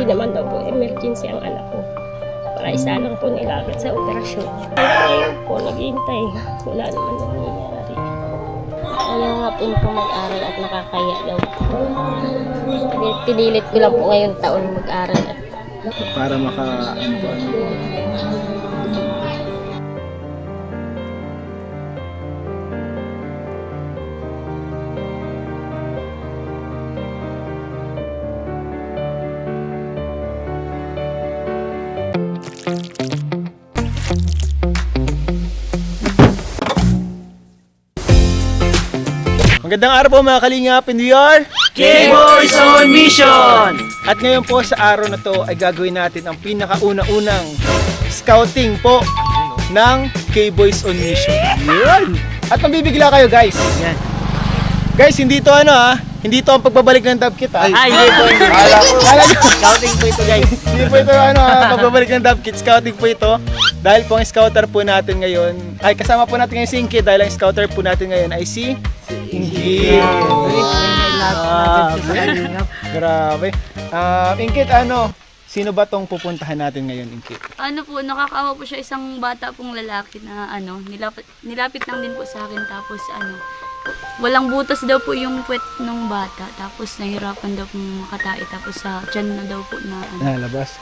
Hindi naman daw po emergency ang anak ko. Para isa lang po nilapit sa operasyon. Ngayon po, naghihintay. Wala naman nangyayari. Ayaw nga po po mag-aral at nakakaya daw. Pinilit ko lang po ngayon taon mag-aral at para maka ano po, ano. Magandang araw po mga kalingap, and we are K-Boys on Mission! At ngayon po sa araw na to ay gagawin natin ang pinakauna-unang scouting po ng K-Boys on Mission. Yun! At mabibigla kayo guys. Yan. Guys, hindi to hindi to ang pagbabalik ng dub kit Ay, hindi po. Kala nyo. Scouting po ito, guys. Hindi po ito pagbabalik ng dub kit, scouting po ito. Dahil po ang scouter po natin ngayon, ay kasama po natin ngayon si Inkit, dahil ang scouter po natin ngayon ay si Inkit. Grabe. Inkit, sino ba tong pupuntahan natin ngayon, Inkit? Ano po, nakakaawa po siya, isang bata pong lalaki na nilapit lang din po sa akin, tapos walang butas daw po yung puwet ng bata, tapos nahirapan daw pong makatai, tapos sa tiyan na daw po na Nalabas.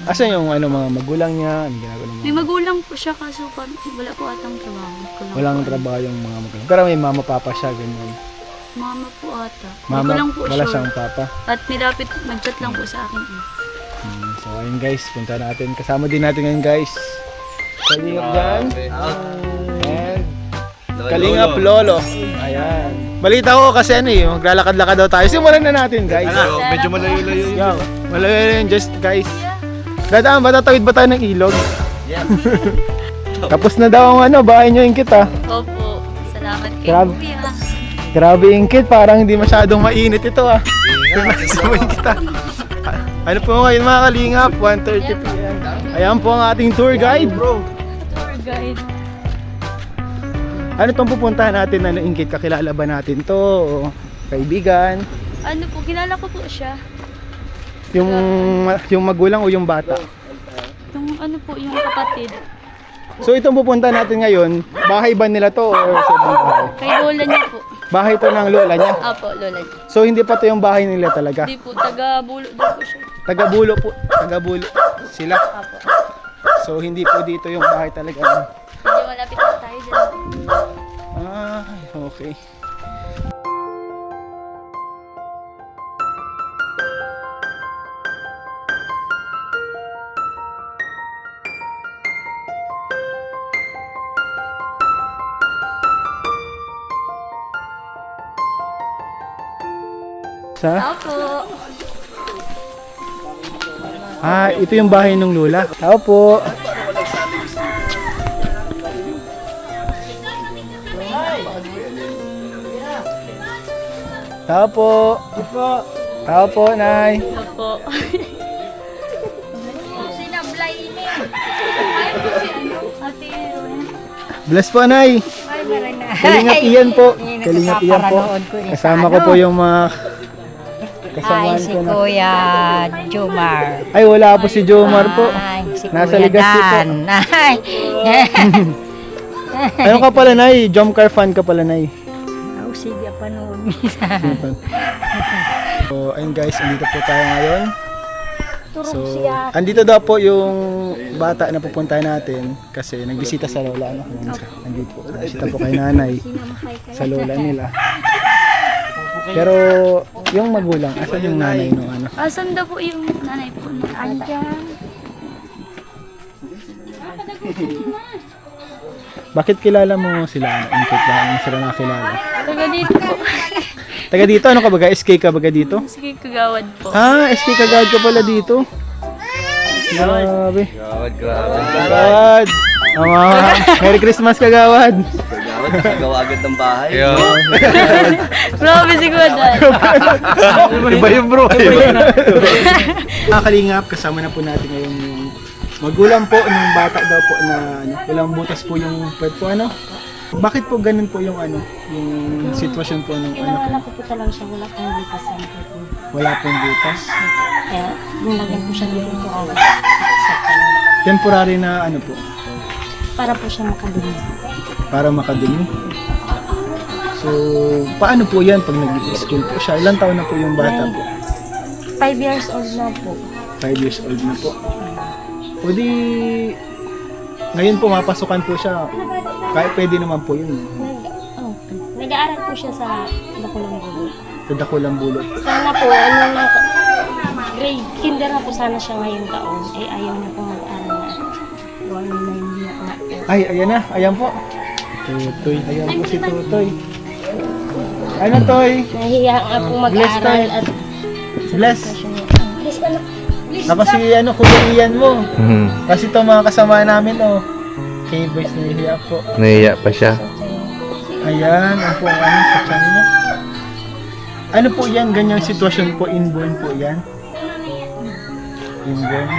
Asan yung mga magulang niya? Ano ginagawa ng May magulang po siya, kaso wala po atang trabaho. Walang trabaho yung mga magulang. Pero may mama, papa siya, ganyan. Mama po ata. Mama, Magulang po wala siya. siyang papa. At nag-chat lang po sa akin. So ayun guys, punta natin. Kasama din natin ngayon guys. Kalingap dyan. And Kalingap Lolo. Ayan. Balita ko kasi maglalakad-lakad daw tayo. Simulan na natin guys. Medyo malayo-layo yun. Yo, malayo yun just guys. Dadaan ba? Tatawid ba tayo ng ilog? Yeah. Tapos na daw ang bahay nyo, Inkit Opo, salamat kay Grabe. Kuya. Grabe, Inkit, parang hindi masyadong mainit ito Sumayin kita. Ano po ngayon mga kalingap? 1:30 PM. Ayan po ang ating tour guide. Tour guide. Ano itong pupuntahan natin, Inkit? Kakilala ba natin to? O kaibigan? Ano po, kilala ko po siya. Yung magulang o yung bata? Yung yung kapatid. So itong pupuntahan natin ngayon, bahay ba nila to? O sa ibang bahay? Kay lola niya po. Bahay to ng lola niya? Apo, lola niya. So hindi pa to yung bahay nila talaga? Hindi po, taga-bulo daw po siya. Taga-bulo po. Taga-bulo sila. Apo. So hindi po dito yung bahay talaga. Hindi, malapit na tayo dyan. Okay. Apo. Ito yung bahay ng lola. Tao po. Tao po. Tao po, Nay. Apo. Sinablay ini. Ate Rowan. Bless po, Nay. Kalingap iyan po. Kalingap iyan po. Kasama ko po yung mga kasamaan Si ko na. Kuya Jomar. Ay, wala po si Jomar po. Ay, si Nasa Kuya Legazpi po. Dan. Ay. Ano ka pala, Nay? Jomcar fan ka pala, Nay. Oh, sige, panood. So, ayun guys, andito po tayo ngayon. So, andito daw po yung bata na pupuntahan natin kasi nagbisita sa lola. Nandito po. Nagbisita po kay nanay sa lola nila. Pero yung magulang, asan yung nanay nung Asan daw po yung nanay po? Andyan. Bakit kilala mo sila? Inkit lang sila nakilala. Taga dito po. Taga dito, ano ka baga? SK ka baga dito? Sige, kagawad po. SK kagawad ka pala dito. Grabe. Grabe. Kagawad. Merry Christmas kagawad. Gawad, nakagawa agad ng bahay. Grabe si Kuya Dan. Iba yung bro. Mga kalingap, kasama na po natin ngayon yung magulang po ng bata daw po na walang butas po yung puwet po Bakit po ganun po yung ano, yung sitwasyon po ng ano po? Pinanganak ko po talaga siya, wala pong butas ang po. Wala pong butas. Kaya, nilagyan ko siya dito po ako sa kanya. Temporary na ano po, Para po siya makadumi. para makadumi. So, paano po yan pag nag-school po siya? Ilang taon na po yung bata po? 5 years old na po. 5 years old na po. O di, ngayon po mapasukan po siya. Kahit pwede naman po yun. Nag-aaral po siya sa Bacolong Bulot. Tada ko lang bulot. Sana po, grade kinder na po sana siya ngayong taon. Eh, ayaw niya po mag-aaral na. Huwag na hindi na nga po. Ay, ayan na. Ayan po. Tutoy. Ayan po si Tutoy. Ano, Toy? Nahiya nga po Bless mag-aaral tayo. at Bless. Bless na lang. Ako si ano, Kuya Ian mo. Kasi ito mga kasama namin, oh. K-Boys nahihiya po. Nahiya pa siya. Ayan, ang po ang ano, sa tiyan niya. Ano po yan, ganyang sitwasyon po, inborn po yan? Inborn?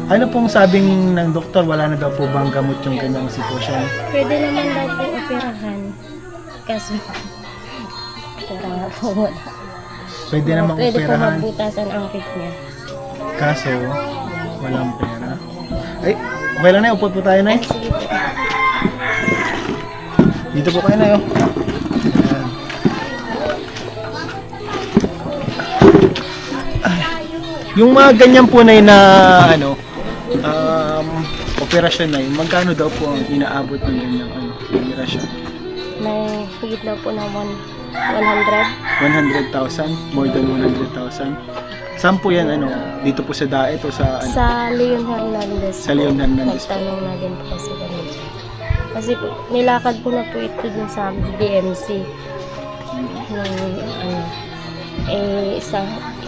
Ano pong sabing ng doktor, wala na daw po bang gamot yung ganyang sitwasyon? Pwede naman daw po operahan. Kaso, opera nga po wala. Pwede namang Pwede po operahan, magbutasan ang cake niya. kaso walang pera. Ay, okay lang na, upo po tayo na. Ay, sige po. Dito po kayo na yun. Ayan. Ay. Yung mga ganyan po na yun na ano, operasyon na yun, magkano daw po ang inaabot ng ganyang operasyon? May higit daw po na 100. 100,000? More than 100,000? Saan po yan, ano? Dito po sa Daet o sa ano? Sa Leon Hernandez. Sa Leon Hernandez po. Nagtanong na din po kasi kami. Kasi po, nilakad ko na po ito dun sa DMC.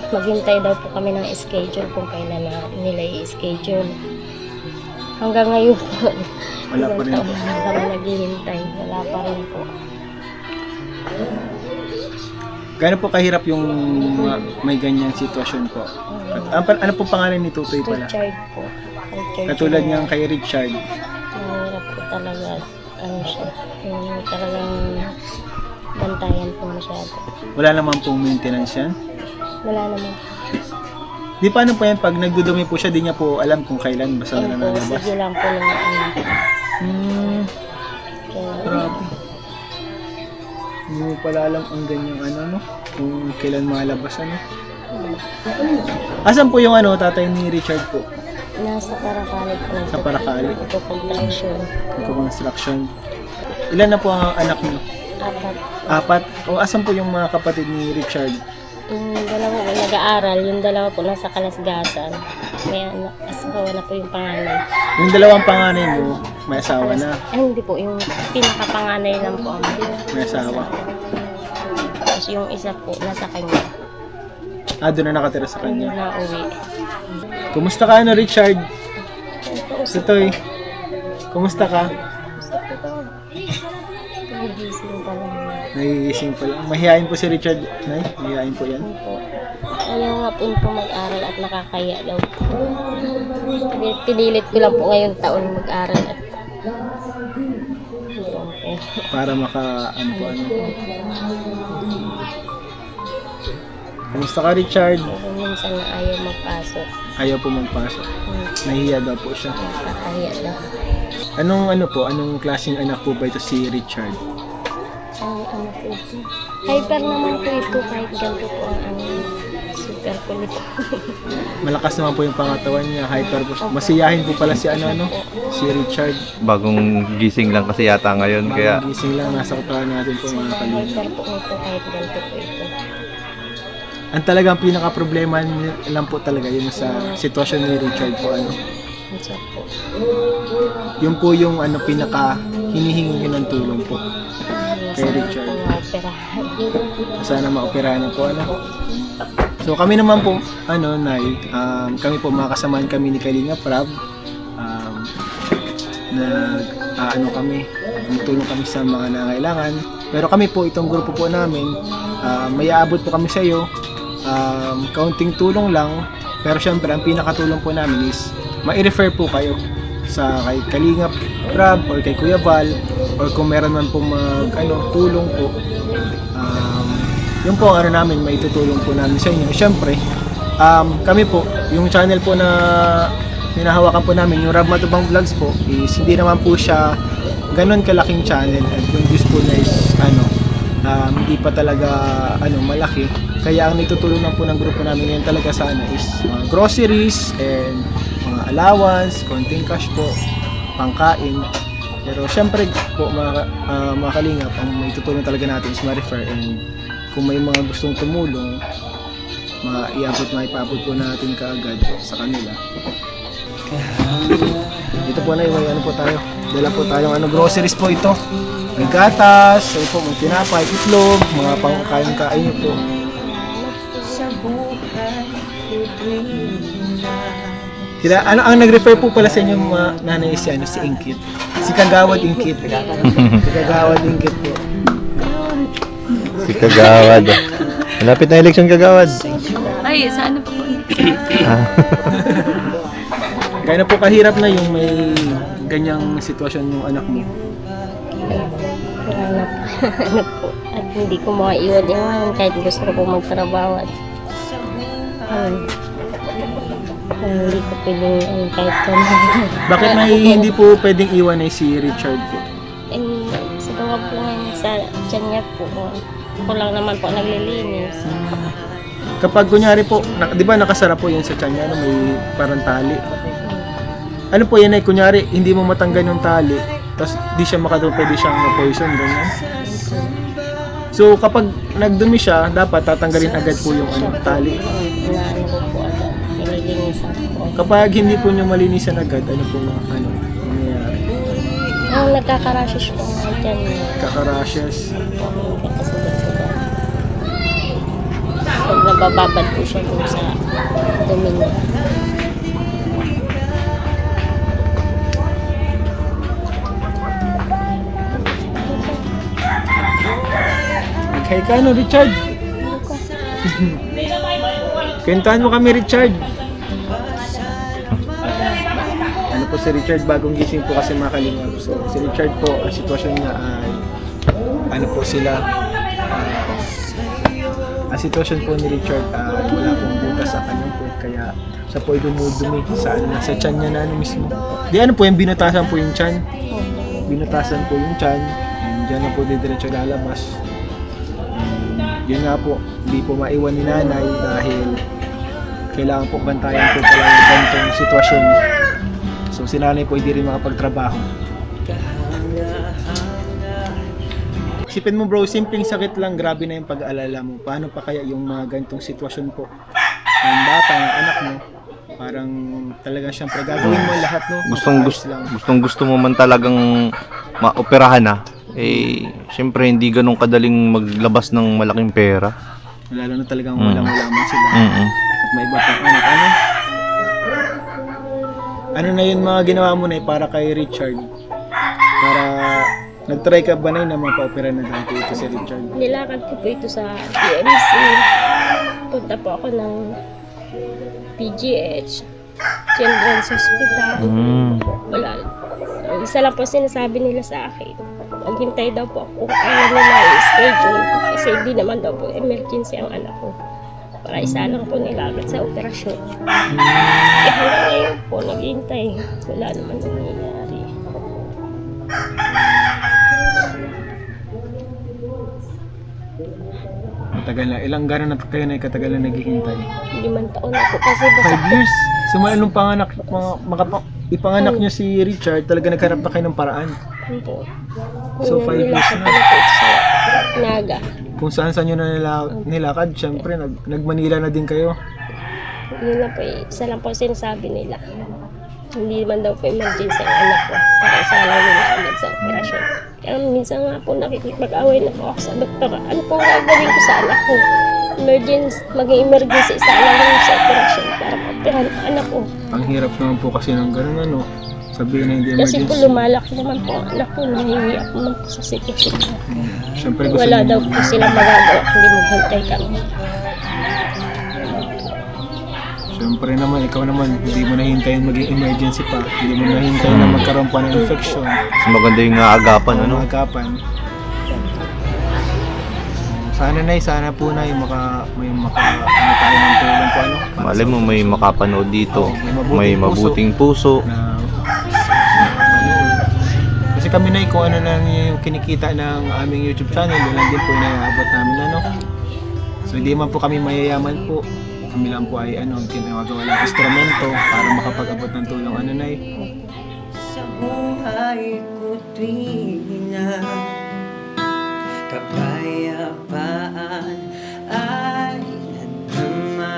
Maghintay daw po kami ng schedule kung kailan na nila i-schedule. Hanggang ngayon po, Wala pa rin po. na kami naghihintay. Wala pa rin po. Gaano po kahirap yung may ganyang sitwasyon po? At, ano po pangalan ni Tutoy pala? Richard po. Richard Katulad Jr. niyang kay Richard. Mahirap po talaga. Ano siya. Yung talagang bantayan po masyado. Wala naman pong maintenance yan. Wala naman. Di paano po yan pag nagdudumi po siya, di niya po alam kung kailan basta Yun na po, lalabas. sige lang po ng ano. Kaya, Grabe. Hindi mo pala alam ang ganyang ano, no? Kung kailan malabas, ano? Asan po yung ano, tatay ni Richard po? nasa Paracali po. Sa Paracali. Ito construction. Construction. Ilan na po ang anak niyo? 4? Apat. O asan po yung mga kapatid ni Richard? Yung dalawa po nag-aaral, yung dalawa po nasa Kalasgasan. May anak, asawa na po yung panganay. Yung dalawang panganay mo, may asawa na. Hindi po, yung pinakapanganay lang po ang May asawa. Tapos yung isa po, nasa kanya. Doon na nakatira sa Hindi kanya. na uwi. Kumusta ka ano, Richard? Tutoy. Kumusta ka? Nagising pa lang. Nagigising pa lang. Mahihain po si Richard. Nay, mahihain po yan. Po. Ayaw nga po po mag-aral at nakakaya daw po. Pinilit ko lang po ngayong taon mag-aral at okay. Para maka, ano po, ano. Kumusta ka, Richard? Pero minsan na ayaw magpasok. Ayaw po magpasok. Nahiya daw po siya. Nakakaya daw. Anong klaseng anak po ba ito si Richard? Ang ano po ito. Hyper naman po ito kahit ganito po ang ano. Super kulit. Malakas naman po yung pangatawan niya. Hyper po siya. Masiyahin po pala si si Richard. Bagong gising lang kasi yata ngayon, kaya Bagong gising lang. Nasa kutawan natin po mga kalina. Hyper po ito kahit ganito po ito. Ang talagang pinaka-problema lang po talaga yung sa sitwasyon ni Richard po ano. Minsan po. Yung po yung ano pinaka hinihingi niyo ng tulong po kay Richard. Operahan. Sana maoperahan na po ano. So kami naman po ano Nay, kami po makasamahan kami ni Kalinga Prab. Ano kami, tulong kami sa mga nangailangan. Pero kami po itong grupo po namin, may aabot po kami sa iyo. Kaunting tulong lang, pero syempre ang pinakatulong po namin is mai-refer po kayo sa kay Kalingap Rab or kay Kuya Val or kung meron man pong tulong po, yun po ang namin, may tutulong po namin sa inyo. Siyempre, kami po, yung channel po na hinahawakan po namin, yung Rab Matubang Vlogs po, is hindi naman po siya ganon kalaking channel at yung views po na is hindi pa talaga malaki. Kaya ang nagtutulong lang po ng grupo namin ngayon talaga sana is mga groceries and mga allowance, konting cash po, pangkain. Pero syempre po mga kalingap, ang may tutulong talaga natin is ma-refer, and kung may mga gustong tumulong, maipaabot po natin kaagad sa kanila. Dito po na may po tayo. Dala po tayong groceries po ito. May gatas, may tinapay, itlog, mga pangkain-kain nyo po. Kaya ang nag-refer po pala sa inyo mga nanay si Ingkit. Si Kagawad Ingkit. Si Kagawad Ingkit po. Si Kagawad. Malapit na election, Kagawad. Ay, sa ano pa po? Kaya na po kahirap na yung may ganyang sitwasyon yung anak mo. At hindi ko maiwan yung kahit gusto ko po magtrabaho at hindi ko pwedeng kahit Bakit hindi po pwedeng iwan ay si Richard po? sa gawa po ngayon sa tiyan niya po, ako lang naman po naglilinis. Kapag kunyari po, di ba nakasara po yun sa tiyan niya, may parang tali. Ano po yan ay kunyari, hindi mo matanggal yung tali, tapos di siya pwede siyang poison, ganyan. So kapag nagdumi siya, dapat tatanggalin agad po yung tali. Inaano ko po agad, nililinisan po. Kapag hindi po nyo malinisan agad, ano po nangyayari? Nagkakarashes po nga dyan. Kakarashes. Kakasugat po dyan. Pag nabababad po siya dun sa dumi niya. Hey, kano Richard? Kwentahan mo kami, Richard. Ano po si Richard, bagong gising po kasi mga kalingap. So si Richard po, ang sitwasyon niya ay ang sitwasyon po ni Richard ay wala pong butas sa kanyang puwet, kaya siya po ay dumudumi sa tiyan niya na mismo. Di po yung binutasan po yung tiyan. Binutasan po yung tiyan, and dyan na po didiretso lalabas. Yun nga po, hindi po maiwan ni nanay dahil kailangan po bantayan po pala yung ganitong sitwasyon. So si nanay po hindi rin makapagtrabaho. Isipin mo bro, simpleng sakit lang, grabe na yung pag-aalala mo. Paano pa kaya yung mga ganitong sitwasyon po ng bata, ng anak mo? Parang talagang siyempre gagawin mo lahat, no? Gusto mo man talagang maoperahan na. Siyempre hindi ganun kadaling maglabas ng malaking pera. Lalo na talagang walang-walaman sila. At may iba pang anak. Ano na yun mga ginawa mo na para kay Richard? Para nag-try ka ba na mapa-opera na dito ito si Richard? Nilakad ko po ito sa PMC. Punta po ako ng PGH, Children's Hospital. Wala. Isa lang po sinasabi nila sa akin. Maghintay daw po ako kung ano nila i-schedule. Kasi hindi naman daw po emergency ang anak ko. Para isa lang po nilagad sa operasyon. Hanggang ngayon po naghihintay. Wala naman nangyayari. Matagal na. Ilang gano'n na kayo na katagal na naghihintay? 5 taon na po kasi basta 5 years? So nung panganak, ipanganak nyo si Richard, talaga nagharap na kayo ng paraan. po. So 5 years na. Po ito sa Naga. Kung saan nyo na nilakad, syempre nag-Manila na din kayo. Yun lang po, isa lang po sinasabi nila. Hindi man daw po emergency ang anak ko. Para isa lang nila agad sa operasyon. Kaya minsan nga po nakikipag-away na po ako sa doktor. Ano po gagawin ko sa anak ko? Maging emergency isa lang sa operasyon para operahan ang anak ko. Ang hirap naman po kasi ng gano'n sabihin na hindi Kasi emergency. po lumalaki naman po ang anak ko. Nahihiyak naman po sa sitwasyon ko. Syempre gusto Wala niyo- daw po silang magagawa. Hindi maghantay kami. Siyempre naman, ikaw naman, hindi mo nahintayin maging emergency pa. Hindi mo nahintayin na magkaroon pa ng infection. Mas maganda yung agapan, ano? Agapan. Sana Nay, sana po Nay, ano tayo ng tulong po, ano? Malay mo may makapanood dito. Oo, May mabuting puso. Na, kasi kami Nay, kung ano lang yung kinikita ng aming YouTube channel, yun lang din po naiabot namin, ano? So hindi man po kami mayayaman po. Kami lang po ay ginagawa lang instrumento para makapag-abot ng tulong, ano Nay? Sa buhay ko tuwing na kapayapaan ay nadama,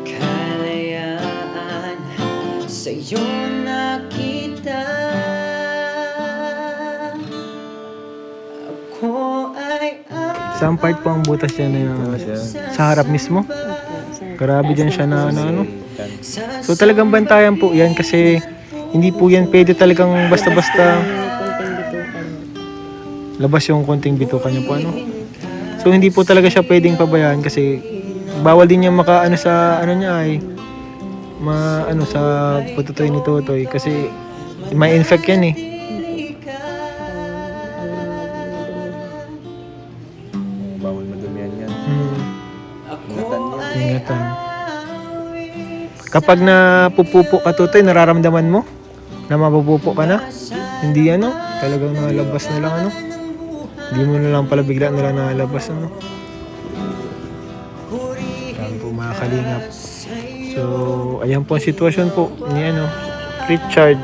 kalayaan sa'yo nakita. Ako ay Saan part po ang butas niya na sa harap mismo? Grabe dyan siya na ano. So talagang bantayan po yan kasi hindi po yan pwede talagang basta-basta labas yung konting bituka niya po, ano. So hindi po talaga siya pwedeng pabayaan kasi bawal din niya makaano sa ano niya ay sa pututoy ni Totoy kasi may infect yan eh. Bawal madumihan yan. Ingatan. Kapag napupupo ka, Totoy, nararamdaman mo na mapupupo ka na? Hindi talagang nalabas na lang, Hindi mo na lang pala bigla na lang nalabas, Kaya po mga kalingap. So, ayan po ang sitwasyon po ni Richard.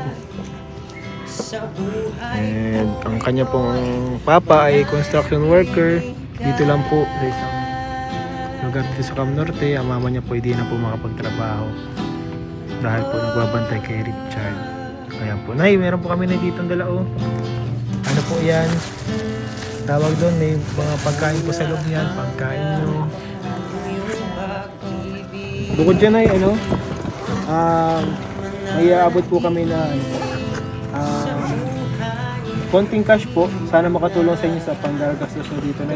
And ang kanya pong papa ay construction worker. Dito lang po sa isang lugar dito sa Cam Norte. Ang mama niya po hindi na po makapagtrabaho dahil po nagbabantay kay Richard. Kaya po, Nay, meron po kami na dito ang dalao. Ano po yan? Tawag doon, may mga pagkain po sa loob yan. Pagkain nyo. Bukod dyan ay may aabot po kami na konting cash po. Sana makatulong sa inyo sa panggagastos nyo dito na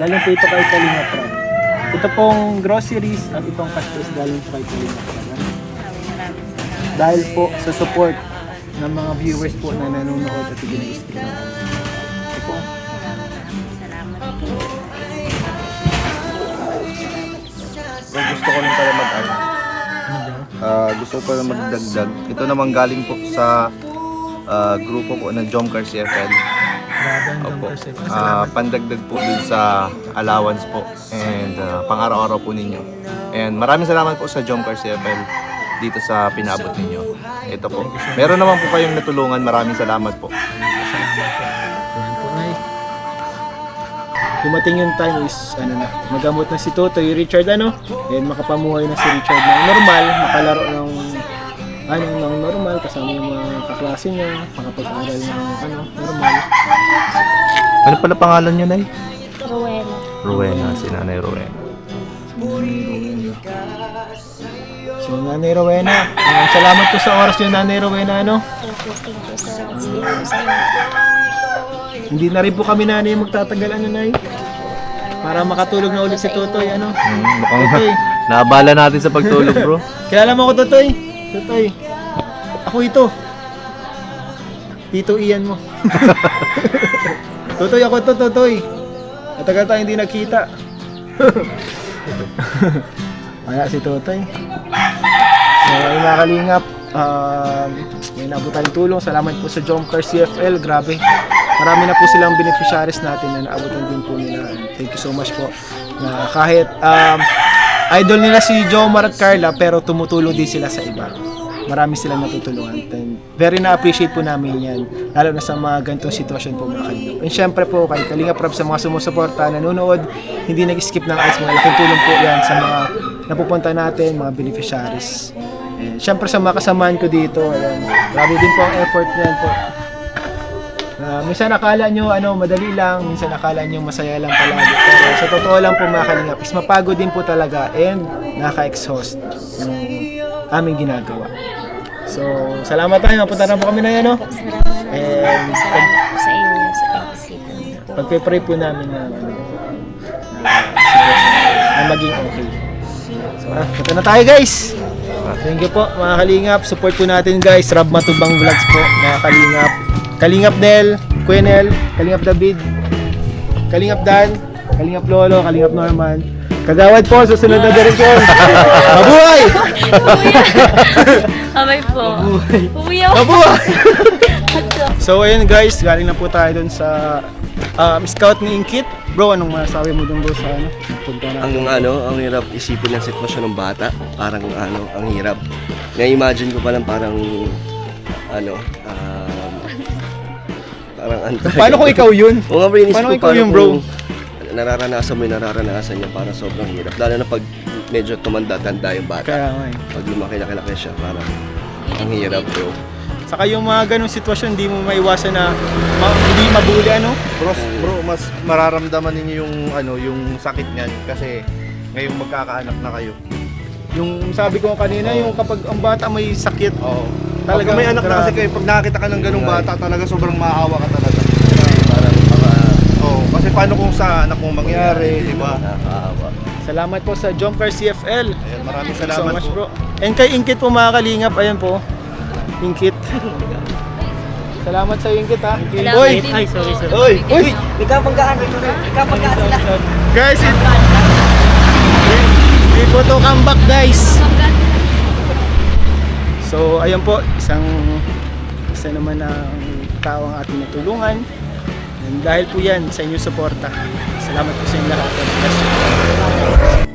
galing po ito kay Kalinga Prab. Ito pong groceries at itong cash po galing po kay Kalinga Prab. Dahil po sa support ng mga viewers po na nanonood at ibinag-stream. Ito po. Gusto ko lang pala gusto ko pala magdagdag. Ito naman galing po sa grupo po ng Jomcar CFL. Opo. Pandagdag po dun sa allowance po and pang-araw-araw po ninyo. And maraming salamat po sa Jomcar CFL dito sa pinabot ninyo. Ito po. Meron naman po kayong natulungan. Maraming salamat po. Ayan po, Nay. Dumating yung time is magamot na si Totoy, Richard and makapamuhay na si Richard na normal, makalaro ng normal kasama yung mga kaklase niya, makapag-aral ng normal. Ano pala pangalan niyo, Nay? Rowena. Rowena, si Nanay Rowena. So, Nanay Rowena, salamat po sa oras niyo, Nanay Rowena, Thank you so much din po sa inyo. Hindi na rin po kami nanay magtatagal, Nay. Para makatulog na ulit si Totoy, Mukhang Totoy. naabala natin sa pagtulog, bro. Kaya alam mo ko, Totoy. Totoy. Ako ito. Tito Ian mo. Totoy, ako ito, Totoy. Matagal tayo hindi nagkita. Kaya si Totoy. So, ayun mga kalingap. May nabot tayong tulong. Salamat po sa Jomcar CFL. Grabe. Marami na po silang beneficiaries natin na naabutan din po nila. Thank you so much po. Na kahit idol nila si Jomar at Carla pero tumutulong din sila sa iba. Marami silang natutulungan. And very na-appreciate po namin yan. Lalo na sa mga ganitong sitwasyon po mga kalingap. And syempre po kay Kalinga Prab sa mga sumusuporta, nanonood, hindi nag-skip ng ads. Mga laking tulong po yan sa mga napupunta natin, mga beneficiaries. And syempre sa mga kasamaan ko dito, ayan, grabe din po ang effort niyan po. Minsan akala nyo madali lang, minsan akala nyo masaya lang palagi. Pero sa totoo lang po mga kalingap, is mapagod din po talaga and nakaka-exhaust yung aming ginagawa. So, salamat tayo. Mapunta na po kami na yan, And Salamat po sa inyo sa pagbisita. pagpe-pray po namin na maging okay. Punta na tayo guys. Thank you po mga Kalingap. Support po natin guys. Rob Matubang Vlogs po mga Kalingap. Kalingap Nel, Kuya Nel, Kalingap David, Kalingap Dan, Kalingap Lolo, Kalingap Norman. Kagawad po, susunod na direksyon. Mabuhay! Abay po. Umiyaw. Mabuhay! So ayun guys, galing na po tayo dun sa scout ni Inkit. Bro, anong masasabi mo dun bro sa punta na? Ang hirap isipin ng sitwasyon ng bata. Parang ang hirap. Na-imagine ko pa lang parang parang Paano kung ikaw yun? Oo nga bro, inisip Paano ko ikaw yun, bro? kung nararanasan mo yung nararanasan niya, parang sobrang hirap. Lalo na pag medyo tumanda-tanda yung bata. Kaya nga eh. Pag lumaki na siya, parang ang hirap bro. Saka yung mga ganong sitwasyon, hindi mo maiwasan na hindi mabuli ano? Bro, mas mararamdaman ninyo yung sakit niyan kasi ngayong magkakaanak na kayo. Yung sabi ko kanina, yung kapag ang bata may sakit, Oo. talagang Pag may anak na kasi grabe. kayo, pag nakakita ka ng ganung bata, talaga sobrang maawa ka talaga. Parang Oo, kasi paano kung sa anak mo mangyari, di ba? nakakaawa. Salamat po sa Jomcar CFL. Ayan, maraming Thank you so salamat much, po. bro. And kay Inkit po mga Kalingap, ayan po. Inkit. Salamat sa Inkit ha. Salamat Boy! din po. Oy! Uy! Ikapanggaan sila. Guys, hindi po to comeback guys. So, ayun po, isa naman ang tao ang ating natulungan. And dahil po yan sa inyong suporta. Salamat po sa inyo lahat. God bless you.